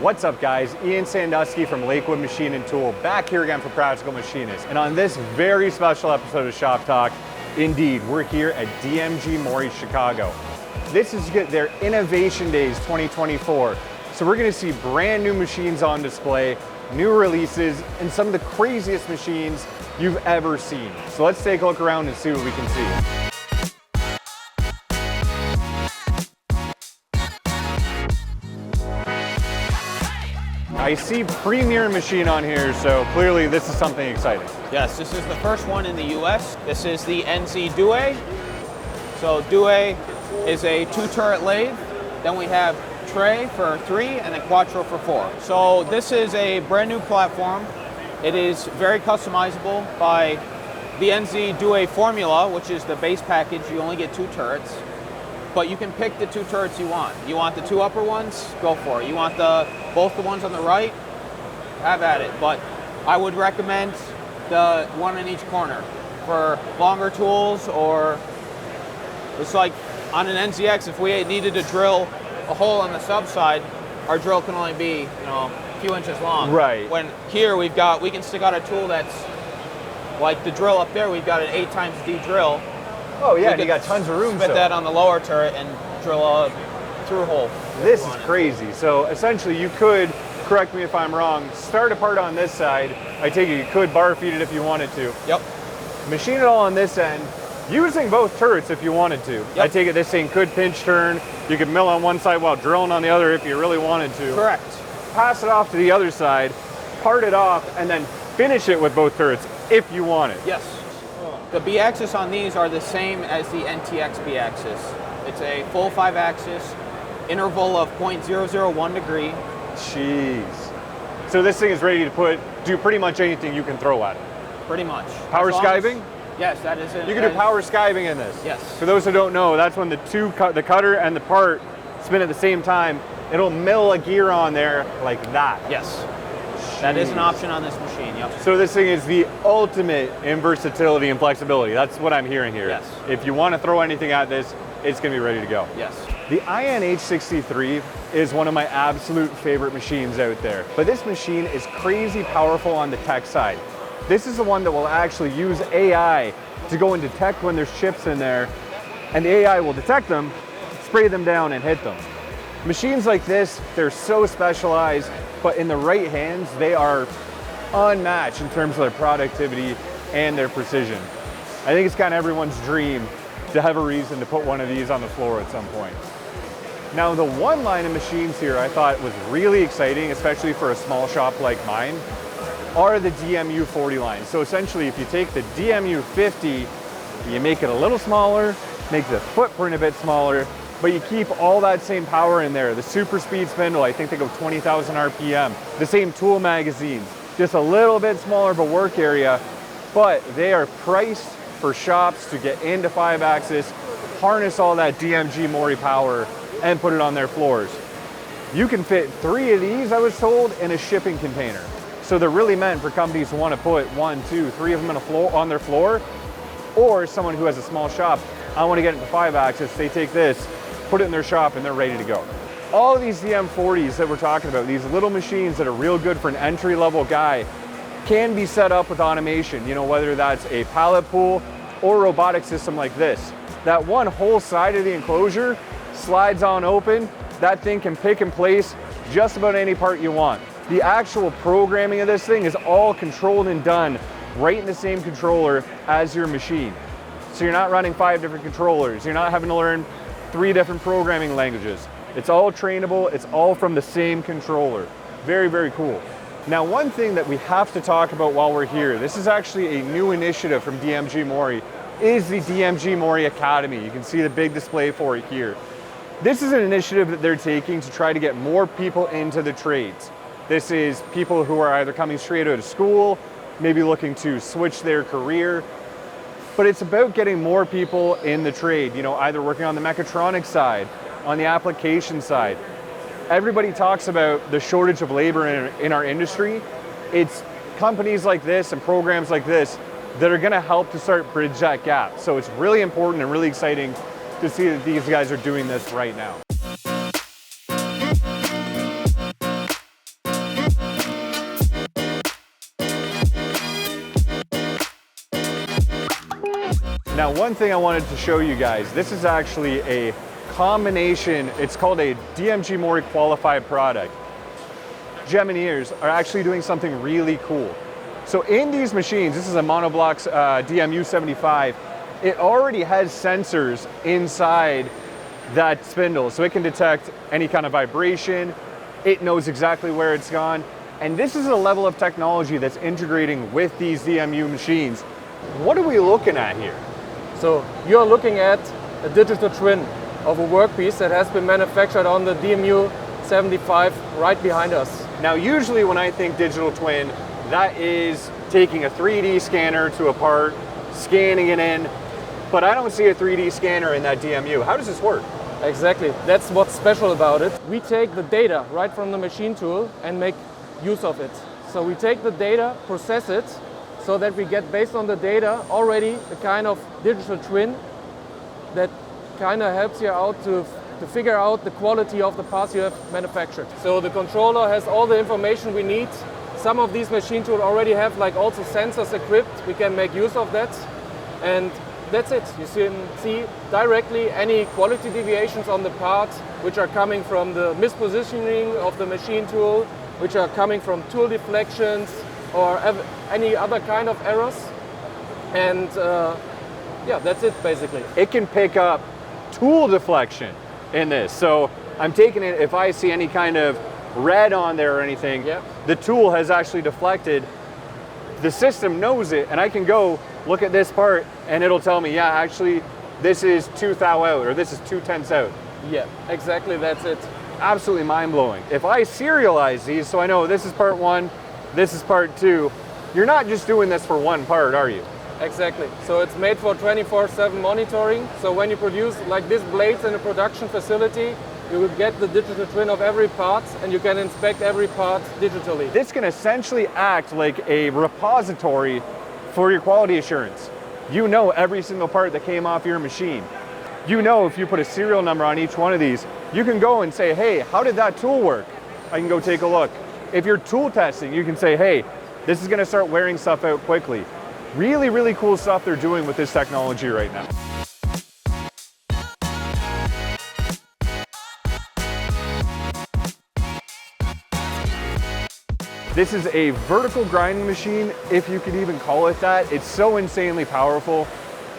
What's up guys, Ian Sandusky from Lakewood Machine Tool, back here again for Practical Machinist. And on this very special episode of Shop Talk, indeed, we're here at DMG MORI Chicago. This is their Innovation Days 2024. So we're gonna see brand new machines on display, new releases, and some of the craziest machines you've ever seen. So let's take a look around and see what we can see. I see Premier machine on here, so clearly this is something exciting. Yes, this is the first one in the US. This is the NZ Due. So Due is a 2-turret lathe. Then we have Tre for 3 and then Quattro for 4. So this is a brand new platform. It is very customizable by the NZ Due formula, which is the base package. You only get 2 turrets. But you can pick the 2 turrets you want. You want the 2 upper ones? Go for it. You want both the ones on the right? Have at it. But I would recommend the one in each corner for longer tools, or it's like on an NZX, if we needed to drill a hole on the sub side, our drill can only be, a few inches long. Right. When here we can stick out a tool that's like the drill up there. We've got an 8x D drill. Oh yeah, and you got tons of room. Spit that on the lower turret and drill a through hole. This is crazy. So essentially you could, correct me if I'm wrong, start a part on this side. I take it you could bar feed it if you wanted to. Yep. Machine it all on this end, using both turrets if you wanted to. Yep. I take it this thing could pinch turn. You could mill on one side while drilling on the other if you really wanted to. Correct. Pass it off to the other side, part it off, and then finish it with both turrets if you wanted. Yes. The B-axis on these are the same as the NTX B-axis. It's a full 5-axis, interval of 0.001 degree. Jeez. So this thing is ready to do pretty much anything you can throw at it. Pretty much. Power skiving? Yes, that is it. You can do power skiving in this. Yes. For those who don't know, that's when the cutter and the part spin at the same time. It'll mill a gear on there like that. Yes. That is an option on this machine, yep. So this thing is the ultimate in versatility and flexibility. That's what I'm hearing here. Yes. If you want to throw anything at this, it's going to be ready to go. Yes. The INH63 is one of my absolute favorite machines out there. But this machine is crazy powerful on the tech side. This is the one that will actually use AI to go and detect when there's chips in there, and the AI will detect them, spray them down, and hit them. Machines like this, they're so specialized, but in the right hands, they are unmatched in terms of their productivity and their precision. I think it's kind of everyone's dream to have a reason to put one of these on the floor at some point. Now, the one line of machines here I thought was really exciting, especially for a small shop like mine, are the DMU 40 lines. So essentially, if you take the DMU 50, you make it a little smaller, make the footprint a bit smaller, but you keep all that same power in there. The super speed spindle, I think they go 20,000 RPM. The same tool magazines, just a little bit smaller of a work area, but they are priced for shops to get into 5-axis, harness all that DMG MORI power, and put it on their floors. You can fit 3 of these, I was told, in a shipping container. So they're really meant for companies who want to put 1, 2, 3 of them on their floor, or someone who has a small shop, I want to get into 5-axis, they take this, put it in their shop, and they're ready to go. All of these DM40s that we're talking about, these little machines that are real good for an entry-level guy, can be set up with automation, whether that's a pallet pool or a robotic system like this. That one whole side of the enclosure slides on open. That thing can pick and place just about any part you want. The actual programming of this thing is all controlled and done right in the same controller as your machine. So you're not running 5 different controllers. You're not having to learn 3 different programming languages. It's all trainable. It's all from the same controller. Very, very cool. Now, one thing that we have to talk about while we're here, this is actually a new initiative from DMG MORI, is the DMG MORI Academy. You can see the big display for it here. This is an initiative that they're taking to try to get more people into the trades. This is people who are either coming straight out of school, maybe looking to switch their career, but it's about getting more people in the trade, either working on the mechatronics side, on the application side. Everybody talks about the shortage of labor in our industry. It's companies like this and programs like this that are gonna help to start bridge that gap. So it's really important and really exciting to see that these guys are doing this right now. Now, one thing I wanted to show you guys, this is actually a combination, it's called a DMG MORI qualified product. Gemineers are actually doing something really cool. So in these machines, this is a monoBLOCK DMU75, it already has sensors inside that spindle, so it can detect any kind of vibration, it knows exactly where it's gone, and this is a level of technology that's integrating with these DMU machines. What are we looking at here? So you're looking at a digital twin of a workpiece that has been manufactured on the DMU75 right behind us. Now, usually when I think digital twin, that is taking a 3D scanner to a part, scanning it in, but I don't see a 3D scanner in that DMU. How does this work? Exactly, that's what's special about it. We take the data right from the machine tool and make use of it. So we take the data, process it, so that we get, based on the data, already a kind of digital twin that kind of helps you out to figure out the quality of the parts you have manufactured. So the controller has all the information we need. Some of these machine tools already have like also sensors equipped. We can make use of that. And that's it. You can see directly any quality deviations on the part, which are coming from the mispositioning of the machine tool, which are coming from tool deflections or any other kind of errors. And yeah, that's it basically. It can pick up tool deflection in this. So I'm taking it, if I see any kind of red on there or anything, yeah, the tool has actually deflected. The system knows it, and I can go look at this part and it'll tell me, yeah, actually this is 2 thou out or this is 2/10 out. Yeah, exactly, that's it. Absolutely mind-blowing. If I serialize these, so I know this is part 1, this is part 2, you're not just doing this for one part, are you? Exactly. So it's made for 24/7 monitoring. So when you produce like these blades in a production facility, you will get the digital twin of every part and you can inspect every part digitally. This can essentially act like a repository for your quality assurance. You know every single part that came off your machine. You know if you put a serial number on each one of these, you can go and say, hey, how did that tool work? I can go take a look. If you're tool testing, you can say, hey, this is gonna start wearing stuff out quickly. Really, really cool stuff they're doing with this technology right now. This is a vertical grinding machine, if you could even call it that. It's so insanely powerful.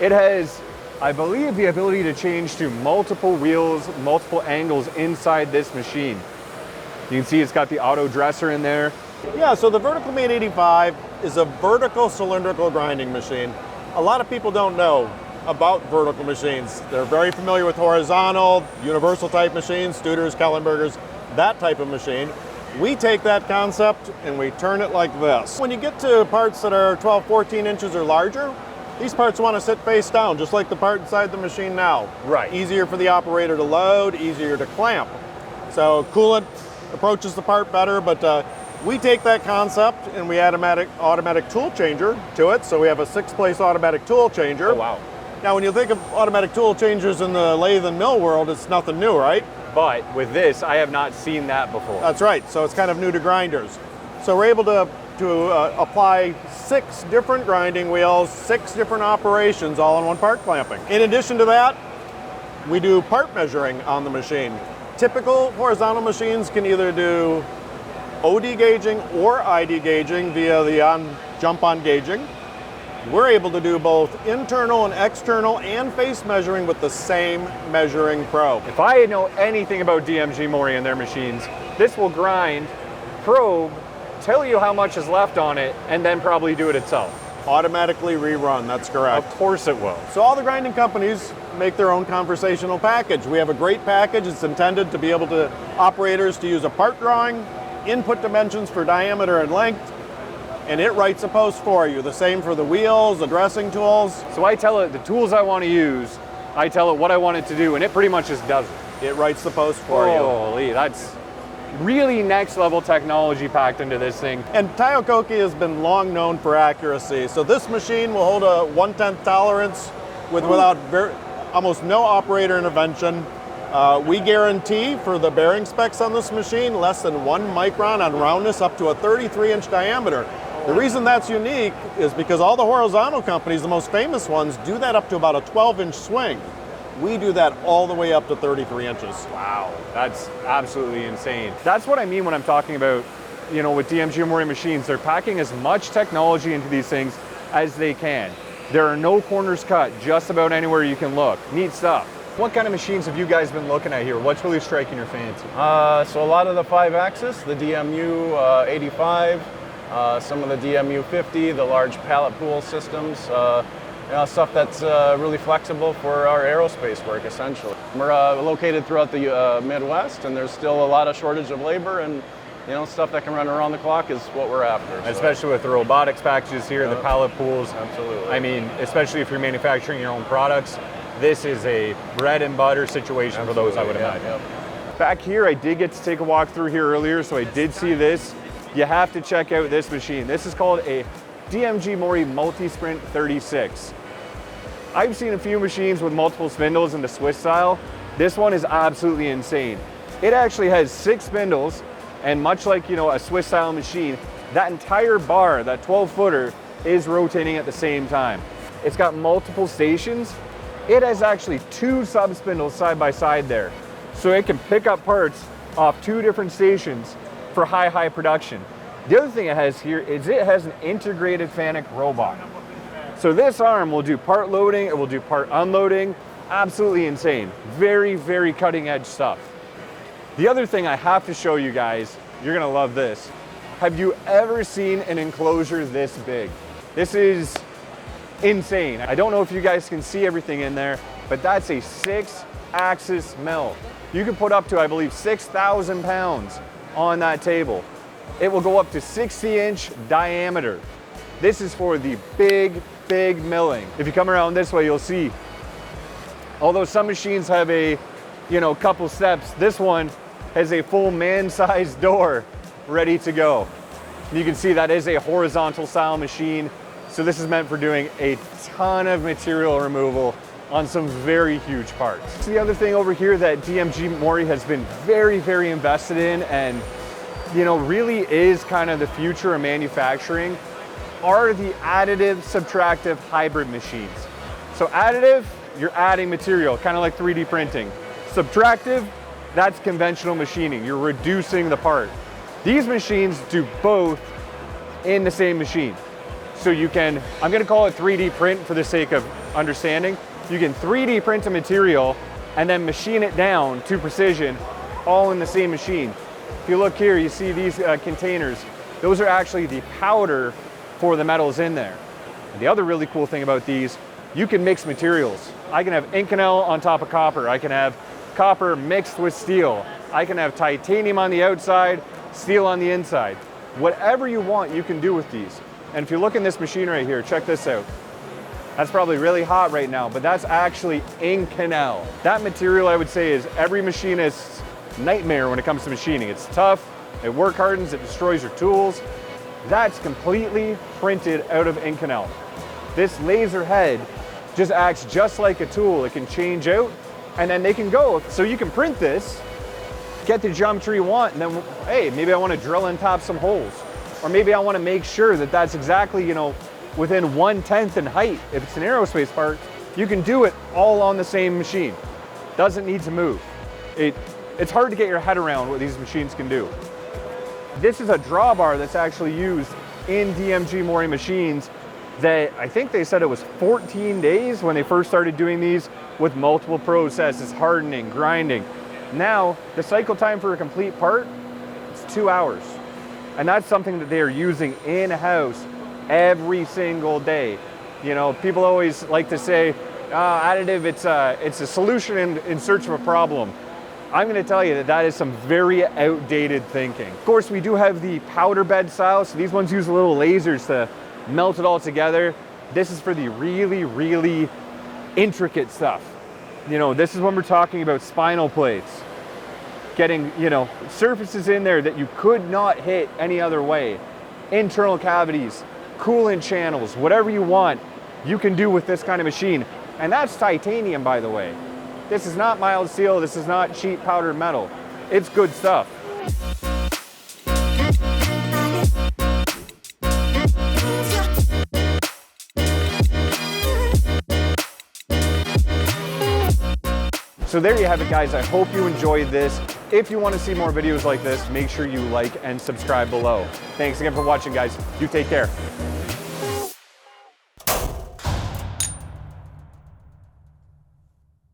It has, I believe, the ability to change to multiple wheels, multiple angles inside this machine. You can see it's got the auto dresser in there. Yeah, so the Vertical Mate 85 is a vertical cylindrical grinding machine. A lot of people don't know about vertical machines. They're very familiar with horizontal, universal type machines, Studers, Kellenbergers, that type of machine. We take that concept and we turn it like this. When you get to parts that are 12, 14 inches or larger, these parts want to sit face down, just like the part inside the machine now. Right. Easier for the operator to load, easier to clamp. So coolant approaches the part better, but we take that concept and we add automatic tool changer to it. So we have a 6-place automatic tool changer. Oh, wow. Now, when you think of automatic tool changers in the lathe and mill world, it's nothing new, right? But with this, I have not seen that before. That's right. So it's kind of new to grinders. So we're able to apply 6 different grinding wheels, 6 different operations, all in one part clamping. In addition to that, we do part measuring on the machine. Typical horizontal machines can either do OD gauging or ID gauging via the jump on gauging. We're able to do both internal and external and face measuring with the same measuring probe. If I know anything about DMG MORI and their machines, this will grind, probe, tell you how much is left on it, and then probably do it itself. Automatically rerun, that's correct. Of course it will. So all the grinding companies make their own conversational package. We have a great package. It's intended to be able to operators to use a part drawing, input dimensions for diameter and length, and it writes a post for you. The same for the wheels, the dressing tools. So I tell it the tools I want to use, I tell it what I want it to do, and it pretty much just does it. It writes the post for you. Holy, that's really next level technology packed into this thing. And TAIYO KOKI has been long known for accuracy. So this machine will hold a 1/10 tolerance without almost no operator intervention. We guarantee for the bearing specs on this machine less than 1 micron on roundness up to a 33-inch diameter. The reason that's unique is because all the horizontal companies, the most famous ones, do that up to about a 12-inch swing. We do that all the way up to 33 inches. Wow, that's absolutely insane. That's what I mean when I'm talking about, you know, with DMG MORI machines. They're packing as much technology into these things as they can. There are no corners cut just about anywhere you can look. Neat stuff. What kind of machines have you guys been looking at here? What's really striking your fancy? So a lot of the 5-axis, the DMU 85, some of the DMU 50, the large pallet pool systems, you know, stuff that's really flexible for our aerospace work, essentially. We're located throughout the Midwest, and there's still a lot of shortage of labor, and you know, stuff that can run around the clock is what we're after. So. Especially with the robotics packages here, the pallet pools. Absolutely. I mean, especially if you're manufacturing your own products, this is a bread and butter situation for those, I would imagine. Back here, I did get to take a walk through here earlier, so I did see this. You have to check out this machine. This is called a DMG MORI MULTISPRINT 36. I've seen a few machines with multiple spindles in the Swiss style. This one is absolutely insane. It actually has 6 spindles, and much like, you know, a Swiss style machine, that entire bar, that 12-footer, is rotating at the same time. It's got multiple stations. It has actually 2 sub spindles side by side there. So it can pick up parts off 2 different stations for high production. The other thing it has here is it has an integrated FANUC robot. So this arm will do part loading, it will do part unloading. Absolutely insane. Very cutting edge stuff. The other thing I have to show you guys, you're gonna love this. Have you ever seen an enclosure this big? This is insane. I don't know if you guys can see everything in there, but that's a 6-axis mill. You can put up to, I believe, 6,000 pounds on that table. It will go up to 60-inch diameter. This is for the big milling. If you come around this way, you'll see, although some machines have a, you know, couple steps, this one has a full man-sized door ready to go. You can see that is a horizontal style machine. So this is meant for doing a ton of material removal on some very huge parts. So the other thing over here that DMG MORI has been very invested in, and you know, really is kind of the future of manufacturing, are the additive subtractive hybrid machines. So additive, you're adding material, kind of like 3D printing. Subtractive, that's conventional machining. You're reducing the part. These machines do both in the same machine. So you can, I'm gonna call it 3D print for the sake of understanding. You can 3D print a material and then machine it down to precision, all in the same machine. If you look here, you see these containers. Those are actually the powder for the metals in there. And the other really cool thing about these, you can mix materials. I can have inconel on top of copper. I can have copper mixed with steel. I can have titanium on the outside, steel on the inside. Whatever you want, you can do with these. And if you look in this machine right here, check this out. That's probably really hot right now, but that's actually inconel. That material, I would say, is every machinist's nightmare when it comes to machining. It's tough, it work hardens, it destroys your tools. That's completely printed out of inconel. This laser head just acts just like a tool. It can change out, and then they can go. So you can print this, get the geometry you want, and then, hey, maybe I want to drill and tap some holes. Or maybe I want to make sure that that's exactly, you know, within 1/10 in height. If it's an aerospace part, you can do it all on the same machine. Doesn't need to move. It's hard to get your head around what these machines can do. This is a drawbar that's actually used in DMG MORI machines that I think they said it was 14 days when they first started doing these with multiple processes, hardening, grinding. Now, the cycle time for a complete part, it's 2 hours. And that's something that they are using in-house every single day. You know, people always like to say, additive, it's a solution in search of a problem. I'm gonna tell you that is some very outdated thinking. Of course, we do have the powder bed style, so these ones use little lasers to melt it all together. This is for the really intricate stuff. You know, this is when we're talking about spinal plates. Getting, you know, surfaces in there that you could not hit any other way. Internal cavities, coolant channels, whatever you want, you can do with this kind of machine. And that's titanium, by the way. This is not mild steel, this is not cheap powdered metal. It's good stuff. So there you have it, guys. I hope you enjoyed this. If you want to see more videos like this, make sure you like and subscribe below. Thanks again for watching, guys. You take care.